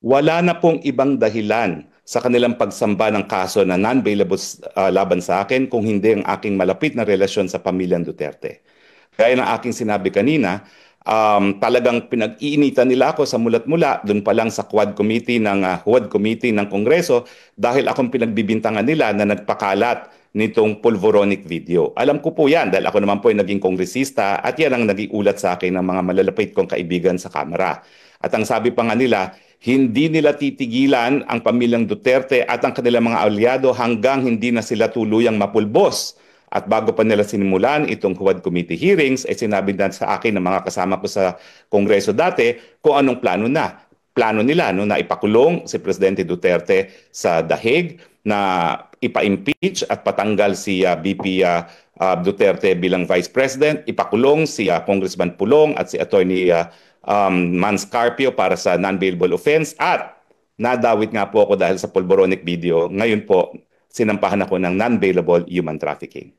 Wala na pong ibang dahilan sa kanilang pagsamba ng kaso na non-bailable laban sa akin kung hindi ang aking malapit na relasyon sa pamilyang Duterte. Gaya ng aking sinabi kanina, talagang pinag-iinitan nila ako sa mulat-mula doon pa lang sa Quad Committee ng Kongreso dahil akong pinagbibintangan nila na nagpakalat nitong pulvoronic video. Alam ko po yan dahil ako naman po ay naging kongresista at yan ang nagiulat sa akin ng mga malalapit kong kaibigan sa Kamara. At ang sabi pa nga nila, hindi nila titigilan ang pamilyang Duterte at ang kanilang mga aliado hanggang hindi na sila tuluyang mapulbos. At bago pa nila sinimulan itong Huwad Committee hearings, ay sinabi na sa akin ng mga kasama ko sa Kongreso dati kung anong plano na. Plano nila no, na ipakulong si Presidente Duterte sa dahig, na ipa-impeach at patanggal si VP Duterte bilang Vice President, ipakulong si Congressman Pulong at si Attorney Manscarpio para sa non-bailable offense at nadawit nga po ako dahil sa pulboronic video. Ngayon po, sinampahan ako ng non-bailable human trafficking.